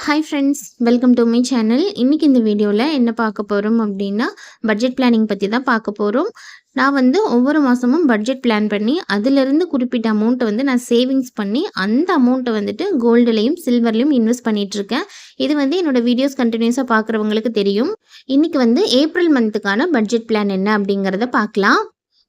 Hi friends, welcome to my channel. இன்றைக்கி இந்த வீடியோவில் என்ன பார்க்க போகிறோம் அப்படின்னா, பட்ஜெட் பிளானிங் பற்றி தான் பார்க்க போகிறோம். நான் ஒவ்வொரு மாதமும் பட்ஜெட் பிளான் பண்ணி அதிலிருந்து குறிப்பிட்ட அமௌண்ட்டை நான் சேவிங்ஸ் பண்ணி அந்த அமௌண்ட்டை கோல்டுலேயும் சில்வர்லேயும் இன்வெஸ்ட் பண்ணிகிட்ருக்கேன். இது என்னோடய வீடியோஸ் கண்டினியூஸாக பார்க்குறவங்களுக்கு தெரியும். இன்றைக்கி ஏப்ரல் மந்த்துக்கான பட்ஜெட் பிளான் என்ன அப்படிங்கிறத பார்க்கலாம்.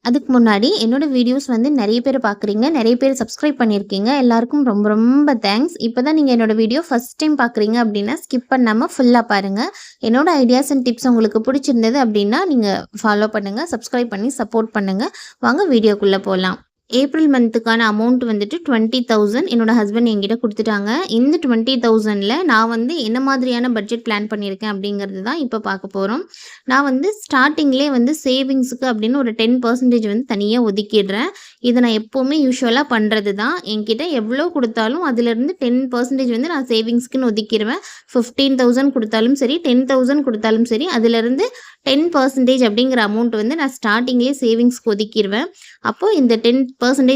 அதுக்கு முன்னாடி என்னோட வீடியோஸ் நிறைய பேர் பார்க்குறீங்க, நிறைய பேர் சப்ஸ்கிரைப் பண்ணியிருக்கீங்க. எல்லாருக்கும் ரொம்ப ரொம்ப தேங்க்ஸ். இப்போ தான் நீங்கள் என்னோட வீடியோ ஃபஸ்ட் டைம் பார்க்குறீங்க அப்படின்னா ஸ்கிப் பண்ணாமல் ஃபுல்லாக பாருங்கள். என்னோட ஐடியாஸ் அண்ட் டிப்ஸ் உங்களுக்கு பிடிச்சிருந்தது அப்படின்னா நீங்கள் ஃபாலோ பண்ணுங்கள், சப்ஸ்கிரைப் பண்ணி சப்போர்ட் பண்ணுங்கள். வாங்க வீடியோக்குள்ளே போகலாம். ஏப்ரல் மந்த்துக்கான அமௌண்ட் 20,000 என்னோட ஹஸ்பண்ட் என்கிட்ட கொடுத்துட்டாங்க. இந்த 20,000ல் நான் என்ன மாதிரியான பட்ஜெட் பிளான் பண்ணியிருக்கேன் அப்படிங்கிறது தான் இப்போ பார்க்க போகிறோம். நான் ஸ்டார்டிங்லேயே சேவிங்ஸுக்கு அப்படின்னு ஒரு 10% தனியாக ஒதுக்கிடுறேன். இதை நான் எப்போவுமே யூஸ்வலாக பண்ணுறது தான். என்கிட்ட எவ்வளோ கொடுத்தாலும் அதிலிருந்து 10% நான் சேவிங்ஸ்க்குன்னு ஒதுக்கிடுவேன். 15,000 கொடுத்தாலும் சரி, 10,000 கொடுத்தாலும் சரி, அதிலிருந்து 10% அப்படிங்கிற அமௌண்ட் நான் ஸ்டார்டிங்லேயே சேவிங்ஸ்க்கு ஒதுக்கிடுவேன். அப்போது இந்த 10%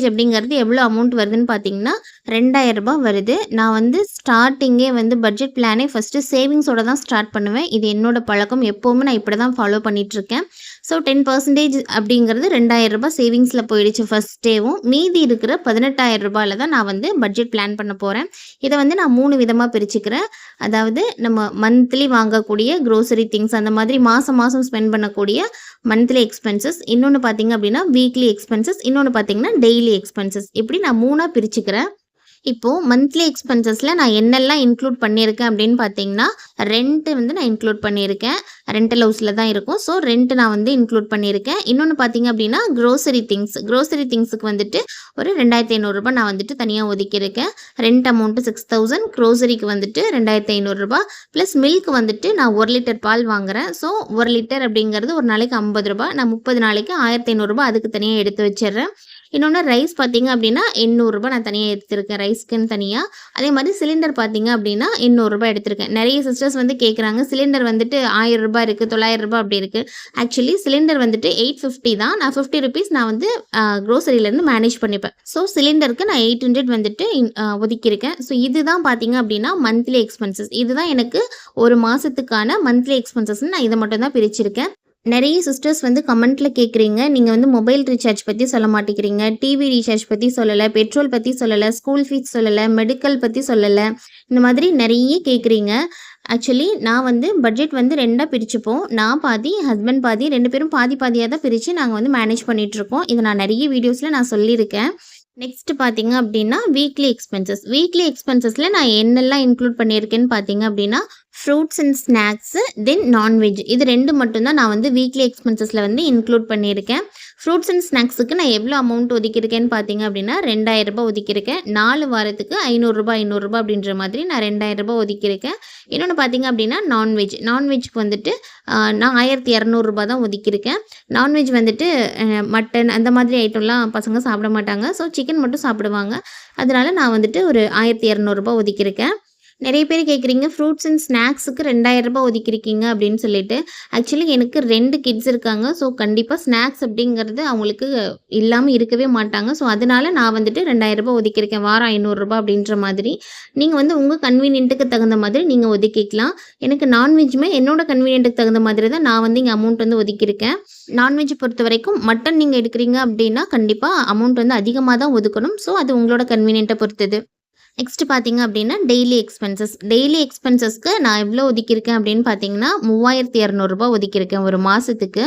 அப்படிங்கிறது எவ்வளோ அமௌண்ட் வருதுன்னு பார்த்தீங்கன்னா 2,000 ரூபாய் வருது. நான் ஸ்டார்டிங்கே பட்ஜெட் பிளானே ஃபஸ்ட்டு சேவிங்ஸோட தான் ஸ்டார்ட் பண்ணுவேன். இது என்னோட பழக்கம். எப்போவுமே நான் இப்படி தான் ஃபாலோ பண்ணிகிட்ருக்கேன். ஸோ 10% அப்படிங்கிறது 2,000 ரூபாய் சேவிங்ஸில் போயிடுச்சு ஃபஸ்ட்டேவும். மீதி இருக்கிற 18,000 ரூபாயில் தான் நான் பட்ஜெட் பிளான் பண்ண போகிறேன். இதை நான் 3 விதமாக பிரிச்சுக்கிறேன். அதாவது நம்ம மந்த்லி வாங்கக்கூடிய க்ரோசரி திங்ஸ், அந்த மாதிரி மாதம் மாதம் ஸ்பெண்ட் பண்ணக்கூடிய மந்த்லி எக்ஸ்பென்சஸ், இன்னொன்று பார்த்தீங்க அப்படின்னா வீக்லி எக்ஸ்பென்சஸ், இன்னொன்று பார்த்தீங்கன்னா டெய்லி எக்ஸ்பென்சஸ். இப்படி நான் 3ஆக பிரிச்சுக்கிறேன். இப்போது மந்த்லி எக்ஸ்பென்சஸில் நான் என்னெல்லாம் இன்க்ளூட் பண்ணியிருக்கேன் அப்படின்னு பார்த்தீங்கன்னா, ரெண்ட்டு நான் இன்க்ளூட் பண்ணியிருக்கேன். ரெண்டல் ஹவுஸில் தான் இருக்கும். ஸோ ரெண்ட்டு நான் இன்க்ளூட் பண்ணியிருக்கேன். இன்னொன்று பார்த்தீங்க அப்படின்னா க்ரோசரி திங்ஸுக்கு ஒரு 2,500 ரூபாய் நான் தனியாக ஒதுக்கியிருக்கேன். ரெண்ட் அமௌண்ட்டு 6,000, க்ரோசரிக்கு 2,500 ரூபாய் ப்ளஸ் மில்க் நான் 1 லிட்டர் பால் வாங்குகிறேன். ஸோ 1 லிட்டர் அப்படிங்கிறது ஒரு நாளைக்கு 50 ரூபாய். நான் 30 நாளைக்கு 1,500 ரூபாய் அதுக்கு தனியாக எடுத்து வச்சிடுறேன். இன்னொன்று ரைஸ் பார்த்தீங்க அப்படின்னா 800 ரூபாய் நான் தனியாக எடுத்திருக்கேன், ரைஸ்க்குன்னு தனியாக. அதே மாதிரி சிலிண்டர் பார்த்தீங்க அப்படின்னா 800 ரூபாய் எடுத்திருக்கேன். நிறைய சிஸ்டர்ஸ் கேட்குறாங்க, சிலிண்டர் 1,000 ரூபாய் இருக்குது, 900 ரூபாய் அப்படி இருக்குது. ஆக்சுவலி சிலிண்டர் 850 தான். நான் 50 ருபீஸ் நான் க்ரோசரியிலேருந்து மேனேஜ் பண்ணிப்பேன். ஸோ சிலிண்டருக்கு நான் 800 ஒதுக்கியிருக்கேன். ஸோ இதுதான் பார்த்தீங்க அப்படின்னா மந்த்லி எக்ஸ்பென்சஸ். இதுதான் எனக்கு ஒரு மாதத்துக்கான மந்த்லி எக்ஸ்பென்சஸ்ன்னு நான் இதை மட்டும் தான் பிரிச்சிருக்கேன். நிறைய சிஸ்டர்ஸ் கமெண்ட்டில் கேட்குறீங்க, நீங்கள் மொபைல் ரீசார்ஜ் பற்றி சொல்ல மாட்டேங்கிறீங்க, டிவி ரீசார்ஜ் பற்றி சொல்லலை, பெட்ரோல் பற்றி சொல்லலை, ஸ்கூல் ஃபீஸ் சொல்லலை, மெடிக்கல் பற்றி சொல்லலை, இந்த மாதிரி நிறைய கேட்குறீங்க. ஆக்சுவலி நான் பட்ஜெட் 2ஆக பிரிச்சுப்போம். நான் பாதி, ஹஸ்பண்ட் பாதி, 2 பேரும் பாதி பாதியாக தான் பிரித்து நாங்கள் மேனேஜ் பண்ணிகிட்ருக்கோம். இதை நான் நிறைய வீடியோஸில் நான் சொல்லியிருக்கேன். நெக்ஸ்ட் பார்த்தீங்க அப்படின்னா வீக்லி எக்ஸ்பென்சஸில் நான் என்னெல்லாம் இன்க்ளூட் பண்ணியிருக்கேன்னு பார்த்தீங்க அப்படின்னா fruits and snacks, then non veg, இது 2 மட்டும்தான் நான் வீக்லி எக்ஸ்பென்சஸில் இன்க்ளூட் பண்ணியிருக்கேன். ஃப்ரூட்ஸ் அண்ட் ஸ்நாக்ஸுக்கு நான் எவ்வளோ அமௌண்ட் ஒதுக்கியிருக்கேன்னு பார்த்தீங்க அப்படின்னா 2,000 ரூபாய் ஒதுக்கியிருக்கேன். 4 வாரத்துக்கு 500 ரூபாய் அப்படின்ற மாதிரி நான் 2,000 ரூபாய் ஒதுக்கியிருக்கேன். இன்னொன்று பார்த்தீங்க அப்படின்னா நான்வெஜ்க்கு நான் 1,200 ரூபாய் தான் ஒதுக்கியிருக்கேன். நான்வெஜ் மட்டன் அந்த மாதிரி ஐட்டம்லாம் பசங்க சாப்பிட மாட்டாங்க. ஸோ சிக்கன் மட்டும் சாப்பிடுவாங்க. அதனால நான் ஒரு 1,200 ரூபாய் ஒதுக்கியிருக்கேன். நிறைய பேர் கேட்குறீங்க, ஃப்ரூட்ஸ் அண்ட் ஸ்நாக்ஸுக்கு 2,000 ரூபாய் ஒதுக்கியிருக்கீங்க அப்படின்னு சொல்லிட்டு. ஆக்சுவலி எனக்கு 2 கிட்ஸ் இருக்காங்க. ஸோ கண்டிப்பாக ஸ்நாக்ஸ் அப்படிங்கிறது அவங்களுக்கு இல்லாமல் இருக்கவே மாட்டாங்க. ஸோ அதனால நான் 2,000 ரூபாய் ஒதுக்கியிருக்கேன். வாரம் 500 ரூபாய் அப்படின்ற மாதிரி. நீங்கள் உங்கள் கன்வீனியன்ட்டுக்கு தகுந்த மாதிரி நீங்கள் ஒதுக்கிக்கலாம். எனக்கு நான்வெஜ்ஜுமே என்னோட கன்வீனியன்ட்டுக்கு தகுந்த மாதிரி தான் நான் இங்கே அமௌண்ட் ஒதுக்கியிருக்கேன். நான்வெஜ் பொறுத்த வரைக்கும் மட்டன் நீங்கள் எடுக்கிறீங்க அப்படின்னா கண்டிப்பாக அமௌண்ட் அதிகமாக தான் ஒதுக்கணும். ஸோ அது உங்களோட கன்வீனியன்ட்டை பொறுத்தது. நெக்ஸ்ட் பார்த்தீங்க அப்படின்னா டெய்லி எக்ஸ்பென்சஸ்க்கு நான் எவ்வளோ ஒதுக்கியிருக்கேன் அப்படின்னு பார்த்தீங்கன்னா 3,200 ரூபாய் ஒதுக்கியிருக்கேன். ஒரு மாதத்துக்கு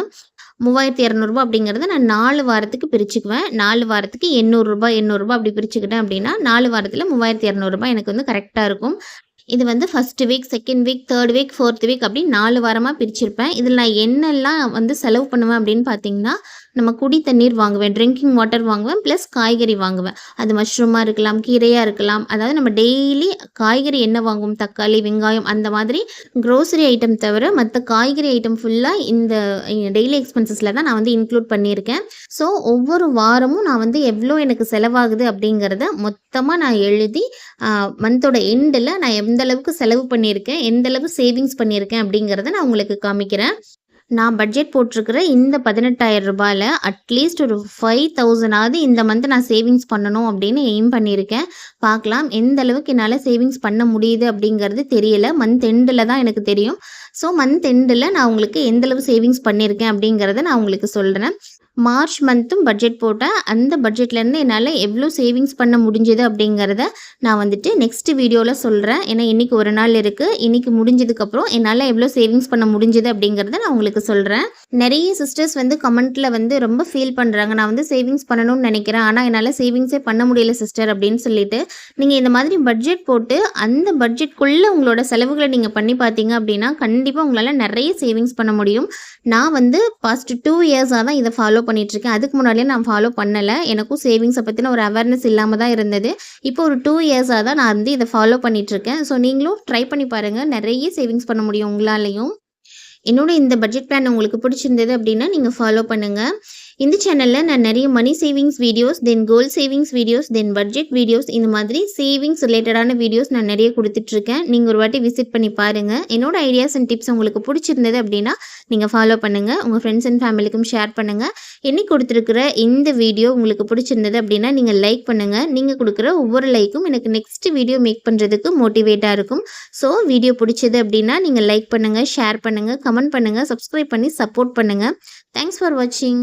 3,200 ரூபாய் அப்படிங்கிறத நான் 4 வாரத்துக்கு பிரிச்சுக்குவேன். 4 வாரத்துக்கு 800 ரூபாய் அப்படி பிரிச்சுக்கிட்டேன் அப்படின்னா 4 வாரத்தில் 3,200 ரூபாய் எனக்கு கரெக்டாக இருக்கும். இது first week, second week, third week, fourth week அப்படி 4 வாரமாக பிரிச்சிருப்பேன். இதில் நான் என்னெல்லாம் செலவு பண்ணுவேன் அப்படின்னு பார்த்தீங்கன்னா, நம்ம குடி தண்ணீர் வாங்குவேன், ட்ரிங்கிங் வாட்டர் வாங்குவேன், ப்ளஸ் காய்கறி வாங்குவேன். அது மஷ்ரூமாக இருக்கலாம், கீரையாக இருக்கலாம். அதாவது நம்ம டெய்லி காய்கறி என்ன வாங்குவோம், தக்காளி, வெங்காயம், அந்த மாதிரி க்ரோசரி ஐட்டம் தவிர மற்ற காய்கறி ஐட்டம் ஃபுல்லாக இந்த டெய்லி எக்ஸ்பென்சஸில் தான் நான் இன்க்ளூட் பண்ணியிருக்கேன். ஸோ ஒவ்வொரு வாரமும் நான் எவ்வளோ எனக்கு செலவாகுது அப்படிங்கிறத மொத்தமாக நான் எழுதி மந்தோட எண்டில் நான் எந்த அளவுக்கு செலவு பண்ணியிருக்கேன், எந்த அளவுக்கு சேவிங்ஸ் பண்ணியிருக்கேன் அப்படிங்கிறத நான் உங்களுக்கு காமிக்கிறேன். நான் பட்ஜெட் போட்டிருக்கிற இந்த ரூ. 18,000 அட்லீஸ்ட் ஒரு 5,000ஆவது இந்த மந்த் நான் சேவிங்ஸ் பண்ணணும் அப்படின்னு எய்ம் பண்ணியிருக்கேன். பார்க்கலாம் எந்த அளவுக்கு என்னால் சேவிங்ஸ் பண்ண முடியுது அப்படிங்கிறது தெரியல. மந்த் எண்டில் தான் எனக்கு தெரியும். ஸோ மந்த் எண்டில் நான் உங்களுக்கு எந்த அளவு சேவிங்ஸ் பண்ணியிருக்கேன் அப்படிங்கிறத நான் உங்களுக்கு சொல்கிறேன். மார்ச் மந்த்தும் பட்ஜெட் போட்டேன். அந்த பட்ஜெட்லேருந்து என்னால் எவ்வளோ சேவிங்ஸ் பண்ண முடிஞ்சது அப்படிங்கிறத நான் வந்துட்டு நெக்ஸ்ட் வீடியோவில் சொல்கிறேன். ஏன்னா இன்றைக்கி ஒரு நாள் இருக்குது. இன்றைக்கி முடிஞ்சதுக்கப்புறம் என்னால் எவ்வளோ சேவிங்ஸ் பண்ண முடிஞ்சது அப்படிங்கிறத நான் உங்களுக்கு சொல்கிறேன். நிறைய சிஸ்டர்ஸ் வந்து கமெண்ட்டில் வந்து ரொம்ப ஃபீல் பண்ணுறாங்க. நான் வந்து சேவிங்ஸ் பண்ணணும்னு நினைக்கிறேன், ஆனால் என்னால் சேவிங்ஸே பண்ண முடியல சிஸ்டர் அப்படின்னு சொல்லிட்டு. நீங்கள் இந்த மாதிரி பட்ஜெட் போட்டு அந்த பட்ஜெட்குள்ளே உங்களோட செலவுகளை நீங்கள் பண்ணி பார்த்தீங்க அப்படின்னா கண்டிப்பாக உங்களால் நிறைய சேவிங்ஸ் பண்ண முடியும். நான் வந்து பாஸ்ட் 2 இயர்ஸாக தான் இதை ஃபாலோ பண்ணிகிட்ருக்கேன். அதுக்கு முன்னாடியே நான் ஃபாலோ பண்ணலை. எனக்கும் சேவிங்ஸை பற்றின ஒரு அவேர்னஸ் இல்லாமல் தான் இருந்தது. இப்போ ஒரு 2 இயர்ஸாக தான் நான் வந்து இதை ஃபாலோ பண்ணிகிட்ருக்கேன். ஸோ நீங்களும் ட்ரை பண்ணி பாருங்கள், நிறைய சேவிங்ஸ் பண்ண முடியும் உங்களாலையும். என்னோட இந்த பட்ஜெட் பிளான் உங்களுக்கு பிடிச்சிருந்தது அப்படின்னா நீங்கள் ஃபாலோ பண்ணுங்கள். இந்த சேனலில் நான் நிறைய money savings videos, then goal savings videos, then budget videos, இந்த மாதிரி சேவிங்ஸ் ரிலேட்டடான வீடியோஸ் நான் நிறைய கொடுத்துட்ருக்கேன். நீங்கள் ஒரு வாட்டி விசிட் பண்ணி பாருங்கள். என்னோட ஐடியாஸ் அண்ட் டிப்ஸ் உங்களுக்கு பிடிச்சிருந்தது அப்படின்னா நீங்கள் ஃபாலோ பண்ணுங்கள். உங்கள் ஃப்ரெண்ட்ஸ் அண்ட் ஃபேமிலிக்கும் ஷேர் பண்ணுங்கள். இன்னைக்கு கொடுத்துருக்கிற இந்த வீடியோ உங்களுக்கு பிடிச்சிருந்தது அப்படின்னா நீங்கள் லைக் பண்ணுங்கள். நீங்கள் கொடுக்குற ஒவ்வொரு லைக்கும் எனக்கு நெக்ஸ்ட் வீடியோ மேக் பண்ணுறதுக்கு மோட்டிவேட்டாக இருக்கும். ஸோ வீடியோ பிடிச்சது அப்படின்னா நீங்கள் லைக் பண்ணுங்கள், ஷேர் பண்ணுங்கள், கமெண்ட் பண்ணுங்கள், சப்ஸ்கிரைப் பண்ணி சப்போர்ட் பண்ணுங்கள். தேங்க்ஸ் ஃபார் வாட்சிங்.